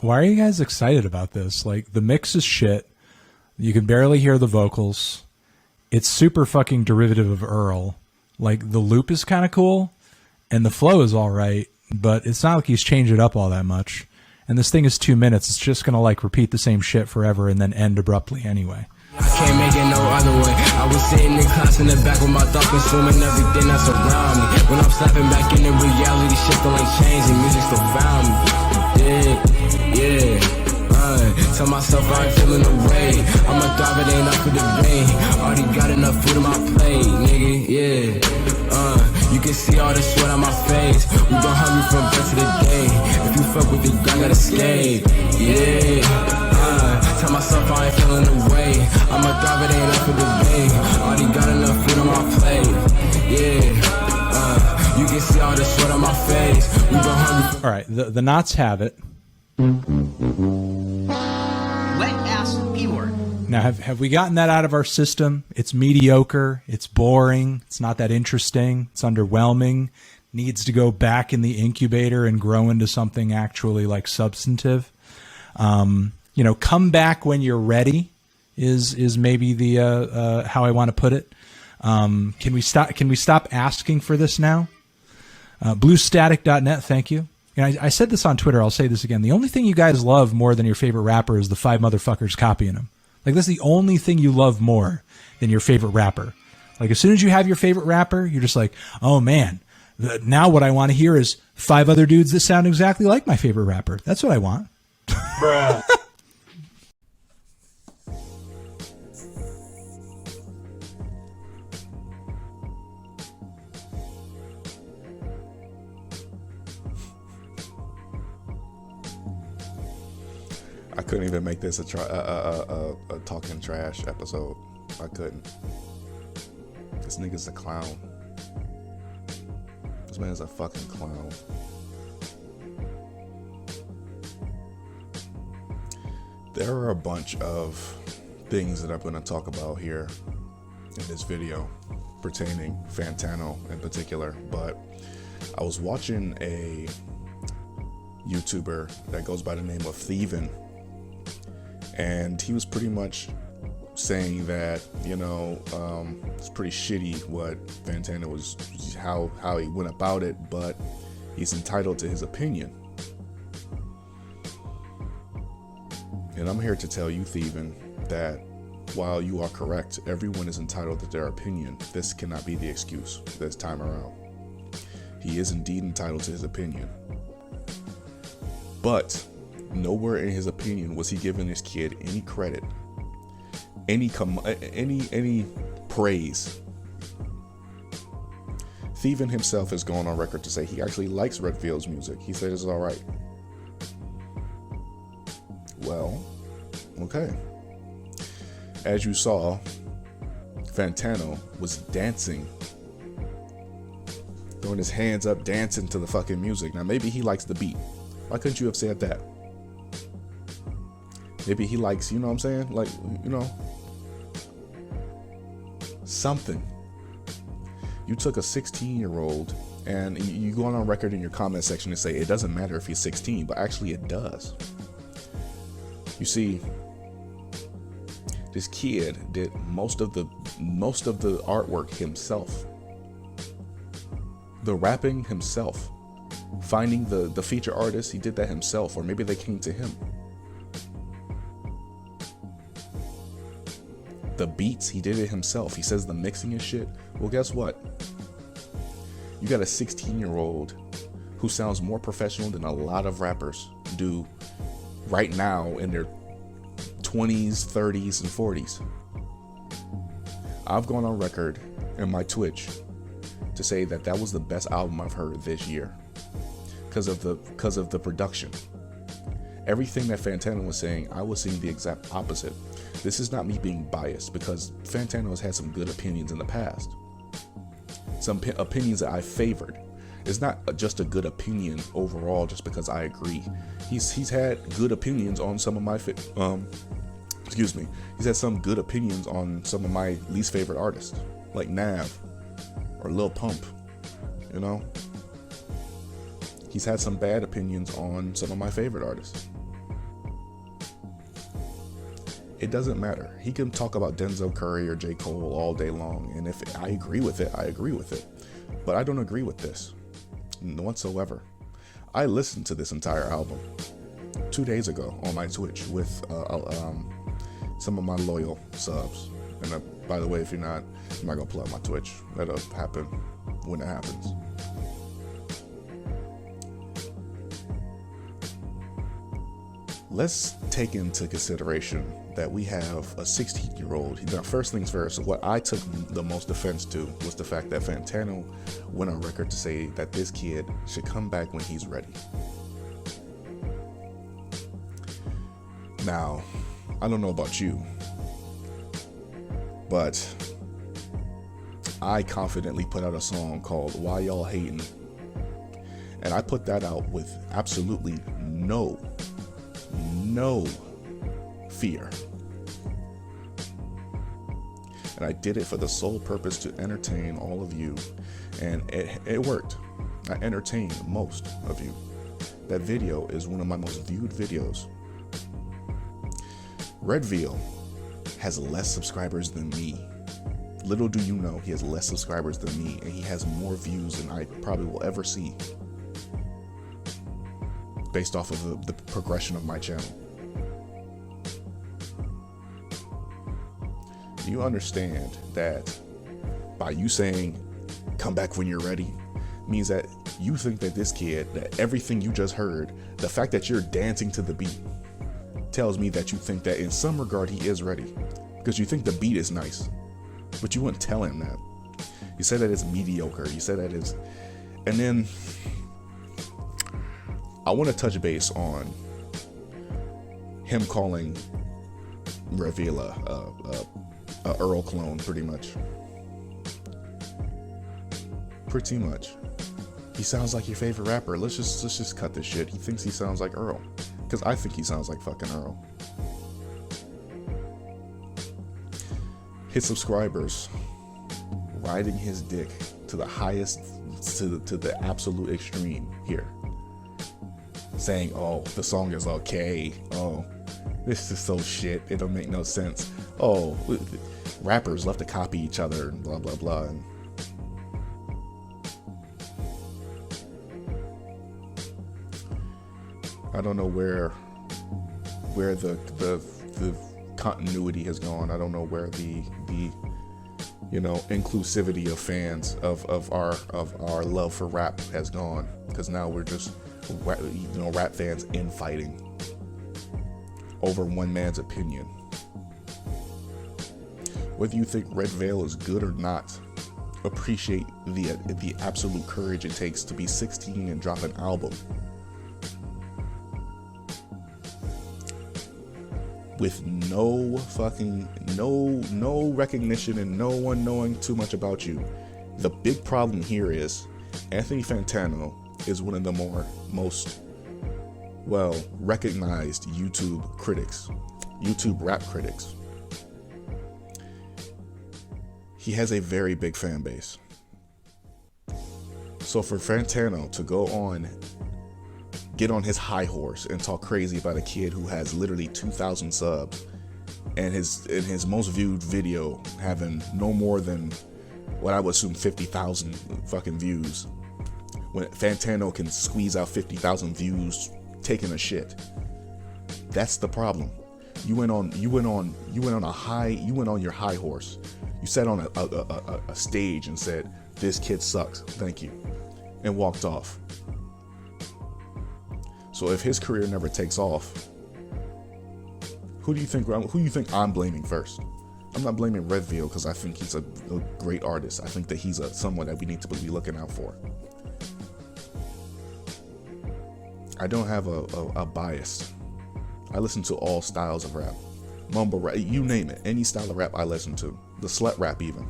Why are you guys excited about this? Like, the mix is shit. You can barely hear the vocals. It's super fucking derivative of Earl. Like, the loop is kind of cool, and the flow is all right, but it's not like he's changed it up all that much. And this thing is 2 minutes. It's just gonna, like, repeat the same shit forever and then end abruptly anyway. I can't make it no other way. I was sitting in class in the back with my thoughts consuming everything that's around me. When I'm snapping back into reality, shit still ain't changing. Music still found me. Yeah. Tell myself I ain't feeling the way. I'ma thrive, it ain't up for debate. Already got enough food on my plate, nigga, yeah. You can see all the sweat on my face. We been hungry from birth to the day. If you fuck with the gang, gotta escape, yeah. Tell myself I ain't feeling the way. I'ma thrive, it ain't up for debate. Already got enough food on my plate, yeah. You can see all the sweat on my face. We been hungry. All right, the knots have it. Wet ass P-word. Now, have we gotten that out of our system? It's mediocre. It's boring. It's not that interesting. It's underwhelming. Needs to go back in the incubator and grow into something actually like substantive. You know, come back when you're ready is maybe the how I want to put it. Can we stop asking for this now? Bluestatic.net, thank you. And I said this on Twitter, I'll say this again. The only thing you guys love more than your favorite rapper is the 5 motherfuckers copying him. Like, that's the only thing you love more than your favorite rapper. Like, as soon as you have your favorite rapper, you're just like, oh man, now what I want to hear is 5 other dudes that sound exactly like my favorite rapper. That's what I want. Bruh. I couldn't even make this a talking trash episode. I couldn't. This nigga's a clown. This man's a fucking clown. There are a bunch of things that I'm going to talk about here in this video pertaining Fantano in particular, but I was watching a YouTuber that goes by the name of Thievin', and he was pretty much saying that, you know, it's pretty shitty what Fantano was, how he went about it, but he's entitled to his opinion. And I'm here to tell you, Thievin', that while you are correct, everyone is entitled to their opinion. This cannot be the excuse this time around. He is indeed entitled to his opinion. But nowhere in his opinion was he giving this kid any credit, any praise. Thievin' himself has gone on record to say he actually likes Redfield's music. He said it's all right. Well, okay. As you saw, Fantano was dancing, throwing his hands up, dancing to the fucking music. Now, maybe he likes the beat. Why couldn't you have said that? Maybe he likes, you know what I'm saying? Like, you know, something. You took a 16-year-old and you go on record in your comment section and say it doesn't matter if he's 16, but actually it does. You see, this kid did most of the artwork himself. The rapping himself. Finding the feature artist, he did that himself, or maybe they came to him. The beats, he did it himself. He says the mixing and shit. Well, guess what? You got a 16-year-old who sounds more professional than a lot of rappers do right now in their 20s, 30s, and 40s. I've gone on record in my Twitch to say that that was the best album I've heard this year because of the production. Everything that Fantano was saying, I was seeing the exact opposite. This is not me being biased, because Fantano has had some good opinions in the past. Some opinions that I favored. It's not just a good opinion overall just because I agree. He's had good opinions on some of my he's had some good opinions on some of my least favorite artists, like Nav or Lil Pump, you know? He's had some bad opinions on some of my favorite artists. It doesn't matter. He can talk about Denzel Curry or J. Cole all day long, and if I agree with it, I agree with it. But I don't agree with this whatsoever. I listened to this entire album 2 days ago on my Twitch with some of my loyal subs. And by the way, if you're not, I'm not gonna plug my Twitch. That'll happen when it happens. Let's take into consideration that we have a 16-year-old. Now, first things first, what I took the most offense to was the fact that Fantano went on record to say that this kid should come back when he's ready. Now, I don't know about you, but I confidently put out a song called Why Y'all Hatin', and I put that out with absolutely no fear. And I did it for the sole purpose to entertain all of you, and it worked. I entertained most of you. That video is one of my most viewed videos. Red Veal has less subscribers than me. Little do you know, he has less subscribers than me, and he has more views than I probably will ever see, based off of the progression of my channel. Do you understand that by you saying come back when you're ready means that you think that this kid, that everything you just heard, the fact that you're dancing to the beat tells me that you think that in some regard he is ready, because you think the beat is nice, but you wouldn't tell him that. You said that it's mediocre, you said that it's, and then I want to touch base on him calling Reveal a Earl clone, pretty much. Pretty much. He sounds like your favorite rapper. Let's just cut this shit. He thinks he sounds like Earl, because I think he sounds like fucking Earl. His subscribers riding his dick to the highest, to the absolute extreme here, saying, oh, the song is okay, oh, this is so shit, it don't make no sense, oh, rappers love to copy each other, and blah blah blah. And I don't know where the continuity has gone. I don't know where the inclusivity of fans of our love for rap has gone, because now we're just rap fans infighting over one man's opinion. Whether you think Red Veil is good or not, appreciate the absolute courage it takes to be 16 and drop an album with no recognition and no one knowing too much about you. The big problem here is Anthony Fantano is one of the most recognized YouTube rap critics. He has a very big fan base. So for Fantano to get on his high horse and talk crazy about a kid who has literally 2,000 subs and his most viewed video having no more than what I would assume 50,000 fucking views, when Fantano can squeeze out 50,000 views taking a shit, that's the problem. You went on your high horse. You sat on a stage and said, "This kid sucks, thank you," and walked off. So if his career never takes off, who do you think I'm blaming first? I'm not blaming Red Veil, because I think he's a great artist. I think that he's someone that we need to be looking out for. I don't have a bias. I listen to all styles of rap. Mumble rap, you name it. Any style of rap I listen to. The slut rap even.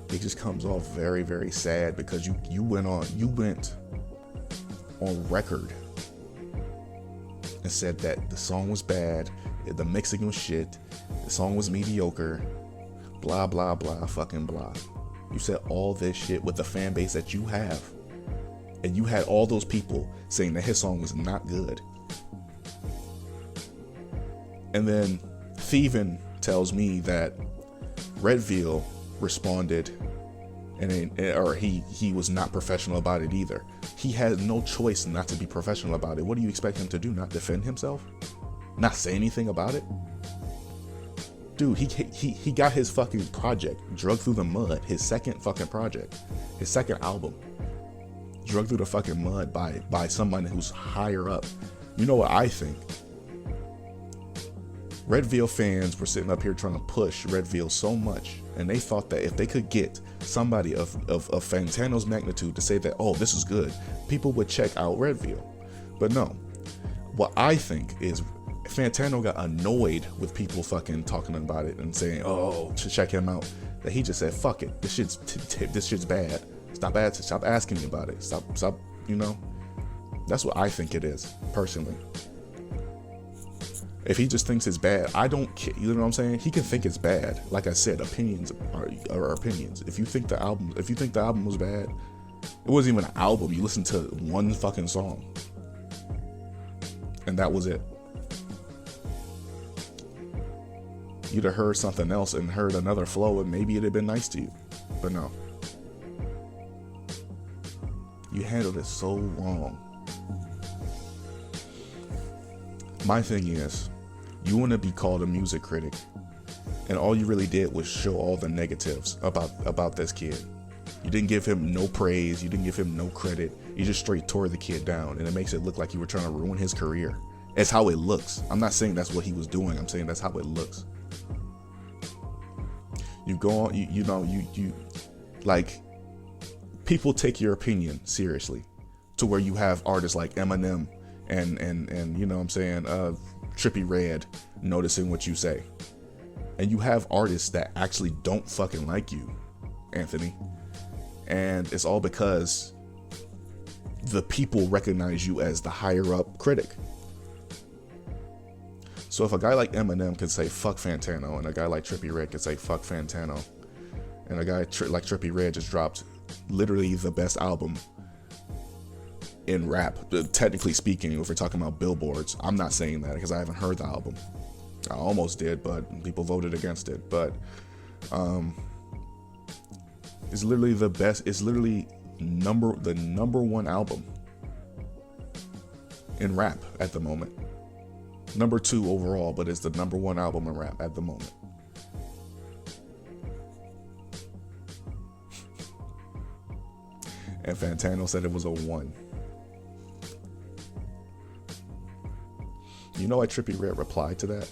It just comes off very, very sad, because you went on record and said that the song was bad, the mixing was shit, the song was mediocre, blah blah blah fucking blah. You said all this shit with the fan base that you have, And you had all those people saying that his song was not good. And then Thievin tells me that Redveil responded or he was not professional about it either. He had no choice not to be professional about it. What do you expect him to do? Not defend himself? Not say anything about it? Dude, he got his fucking project drugged through the mud. His second fucking project, his second album, drugged through the fucking mud by someone who's higher up. You know what I think? Redveil fans were sitting up here trying to push Redveil so much, and they thought that if they could get somebody of Fantano's magnitude to say that, oh, this is good, people would check out Redveil. But no. What I think is Fantano got annoyed with people fucking talking about it and saying, oh, to check him out, that he just said, fuck it, this shit's bad. Stop asking me about it. Stop, you know? That's what I think it is, personally. If he just thinks it's bad, I don't care. You know what I'm saying? He can think it's bad. Like I said, opinions are opinions. If you think the album was bad, it wasn't even an album. You listened to one fucking song, and that was it. You'd have heard something else and heard another flow, and maybe it'd have been nice to you. But no, you handled it so wrong. My thing is, you want to be called a music critic, and all you really did was show all the negatives about this kid. You didn't give him no praise, you didn't give him no credit, you just straight tore the kid down, and it makes it look like you were trying to ruin his career. It's how it looks. I'm not saying that's what he was doing, I'm saying that's how it looks. You go on, you know, like, people take your opinion seriously, to where you have artists like Eminem and you know what I'm saying, Trippie Redd noticing what you say. And you have artists that actually don't fucking like you, Anthony. And it's all because the people recognize you as the higher up critic. So if a guy like Eminem can say fuck Fantano, and a guy like Trippie Redd can say fuck Fantano, and a guy like Trippie Redd just dropped literally the best album in rap, technically speaking, if we're talking about billboards. I'm not saying that because I haven't heard the album. I almost did, but people voted against it. But it's literally the best. It's literally the number one album in rap at the moment. Number 2 overall, but it's the number 1 album in rap at the moment. And Fantano said it was a 1. You know why Trippie Redd replied to that?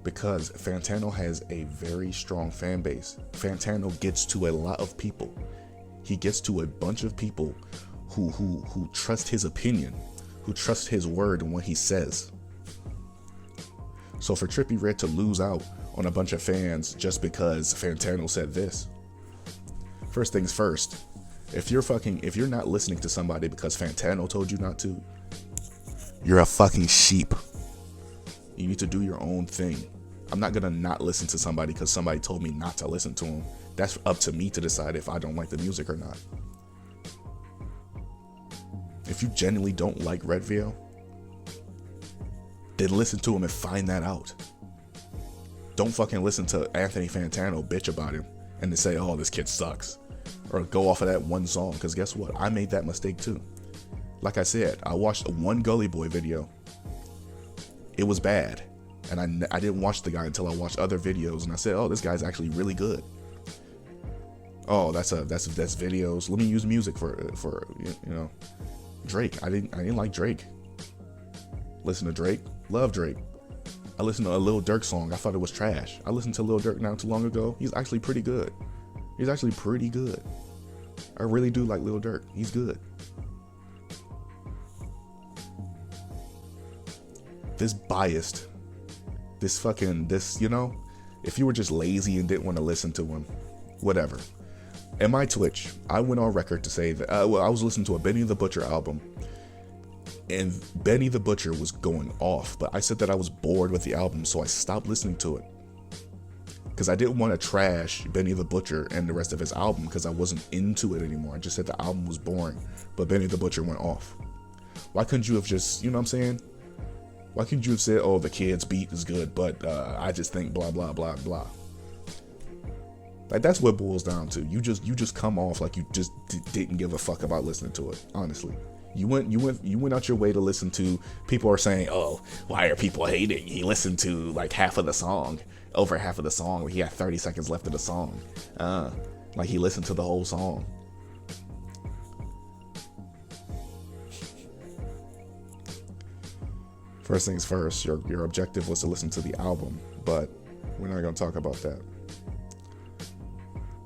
Because Fantano has a very strong fan base. Fantano gets to a lot of people. He gets to a bunch of people who trust his opinion, who trust his word and what he says. So for Trippie Redd to lose out on a bunch of fans just because Fantano said this, first things first, if you're not listening to somebody because Fantano told you not to, you're a fucking sheep. You need to do your own thing. I'm not gonna not listen to somebody because somebody told me not to listen to them. That's up to me to decide if I don't like the music or not. If you genuinely don't like Redveil, then listen to him and find that out. Don't fucking listen to Anthony Fantano bitch about him and then say, oh, this kid sucks. Or go off of that one song, because guess what? I made that mistake too. Like I said, I watched one Gully Boy video. It was bad. And I didn't watch the guy until I watched other videos, and I said, oh, this guy's actually really good. Oh, that's videos. Let me use music for you know, Drake. I didn't like Drake. Listen to Drake. Love Drake. I listened to a Lil Durk song. I thought it was trash. I listened to Lil Durk not too long ago. He's actually pretty good. He's actually pretty good. I really do like Lil Durk. He's good. This biased, you know, if you were just lazy and didn't want to listen to him, whatever. In my Twitch, I went on record to say that, I was listening to a Benny the Butcher album, and Benny the Butcher was going off, but I said that I was bored with the album, so I stopped listening to it. because I didn't want to trash Benny the Butcher and the rest of his album because I wasn't into it anymore. I just said the album was boring, but Benny the Butcher went off. Why couldn't you have just, you know what I'm saying? Why couldn't you have said, oh, the kid's beat is good, but I just think blah, blah, blah, blah. Like, that's what it boils down to. You just come off like you just didn't give a fuck about listening to it. Honestly, you went out your way to listen to. People are saying, oh, why are people hating? He listened to like half of the song, over half of the song, where he had 30 seconds left of the song. Like he listened to the whole song. First things first, your objective was to listen to the album, but we're not gonna talk about that.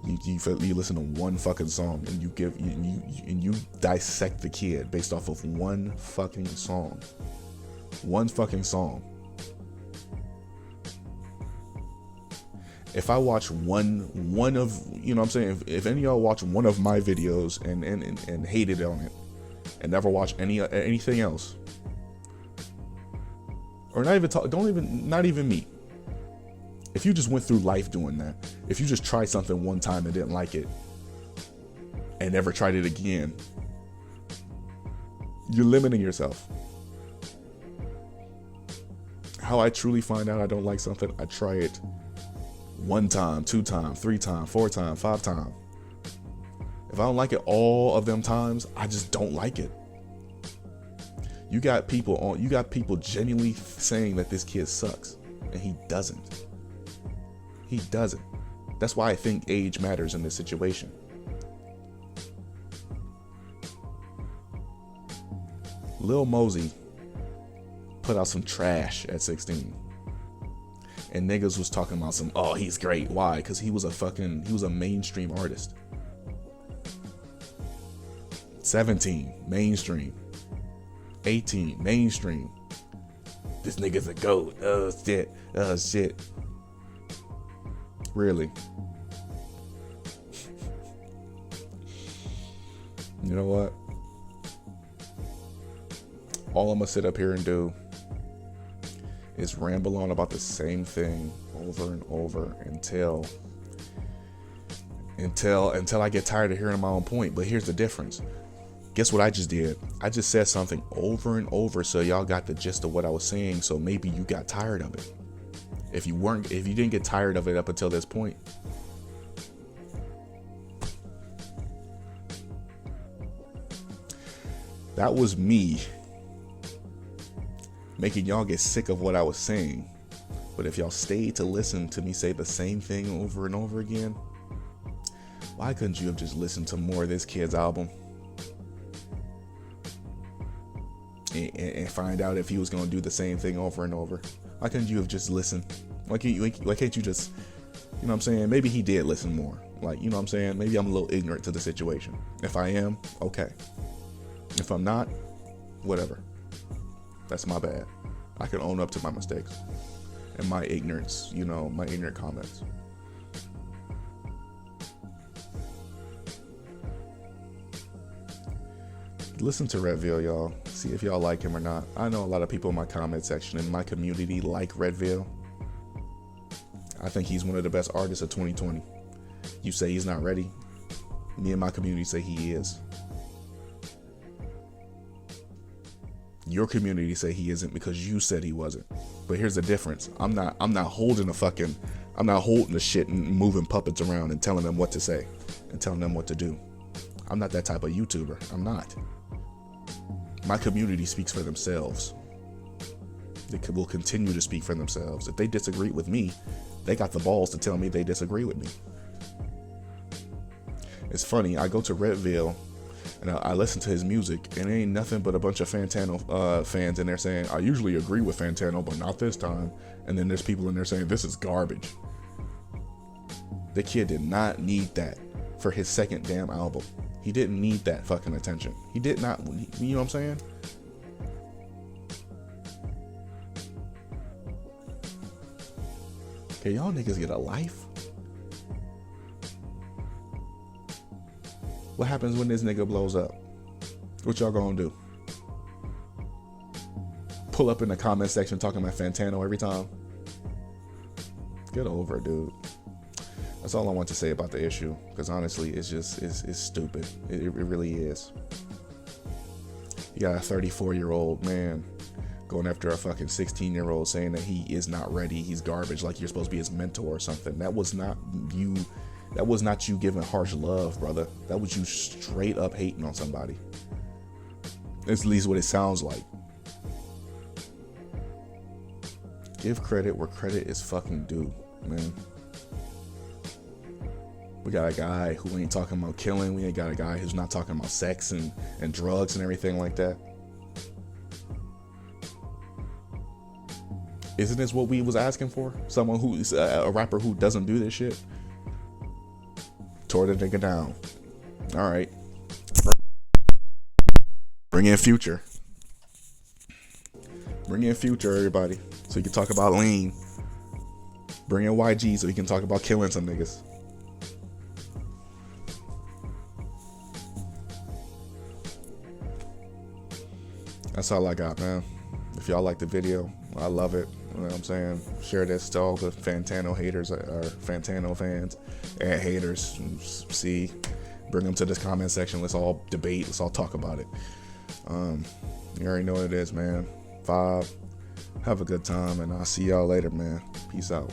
You listen to one fucking song and you dissect the kid based off of one fucking song. One fucking song. If I watch one of, you know what I'm saying, if any of y'all watch one of my videos and hated on it and never watch anything else, or not even me. If you just went through life doing that, if you just tried something one time and didn't like it and never tried it again, you're limiting yourself. How I truly find out I don't like something, I try it 1 time, 2 times, 3 times, 4 times, 5 times. If I don't like it all of them times, I just don't like it. You got people genuinely saying that this kid sucks, and he doesn't. He doesn't. That's why I think age matters in this situation. Lil Mosey put out some trash at 16. And niggas was talking about some, oh, he's great. Why? Because he was a mainstream artist. 17, mainstream. 18, mainstream. This nigga's a goat. Oh shit. Really? You know what? All I'm gonna sit up here and do is ramble on about the same thing over and over until I get tired of hearing my own point. But here's the difference. Guess what I just did? I just said something over and over so y'all got the gist of what I was saying, so maybe you got tired of it. If you didn't get tired of it up until this point, that was me making y'all get sick of what I was saying. But if y'all stayed to listen to me say the same thing over and over again, why couldn't you have just listened to more of this kid's album and find out if he was going to do the same thing over and over? Why couldn't you have just listened? Why can't you just, you know what I'm saying? Maybe he did listen more. Like, you know what I'm saying? Maybe I'm a little ignorant to the situation. If I am, okay. If I'm not, whatever. That's my bad. I can own up to my mistakes and my ignorance, you know, my ignorant comments. Listen to Redville, y'all. See if y'all like him or not. I know a lot of people in my comment section in my community like Redville. I think he's one of the best artists of 2020. You say he's not ready. Me and my community say he is. Your community say he isn't because you said he wasn't. But here's the difference. I'm not holding the shit and moving puppets around and telling them what to say and telling them what to do. I'm not that type of YouTuber. I'm not. My community speaks for themselves. They will continue to speak for themselves. If they disagree with me, they got the balls to tell me they disagree with me. It's funny, I go to Redville and I listen to his music, and it ain't nothing but a bunch of Fantano fans in there saying, I usually agree with Fantano, but not this time. And then there's people in there saying, this is garbage. The kid did not need that for his second damn album. He didn't need that fucking attention. He did not, you know what I'm saying? Can y'all niggas get a life? What happens when this nigga blows up? What y'all gonna do? Pull up in the comment section talking about Fantano every time? Get over it, dude. That's all I want to say about the issue, because honestly, it's stupid. It really is. You got a 34-year-old man going after a fucking 16-year-old saying that he is not ready, he's garbage, like you're supposed to be his mentor or something. That was not you. That was not you giving harsh love, brother. That was you straight up hating on somebody. That's at least what it sounds like. Give credit where credit is fucking due, man. We got a guy who ain't talking about killing. We ain't got a guy who's not talking about sex and drugs and everything like that. Isn't this what we was asking for? Someone who's a rapper who doesn't do this shit? Tore the nigga down. All right. Bring in Future. Bring in Future, everybody. So you can talk about lean. Bring in YG so you can talk about killing some niggas. That's all I got, man. If y'all like the video, I love it. You know what I'm saying? Share this to all the Fantano haters or Fantano fans and haters. See, bring them to this comment section. Let's all debate. Let's all talk about it. You already know what it is, man. 5. Have a good time, and I'll see y'all later, man. Peace out.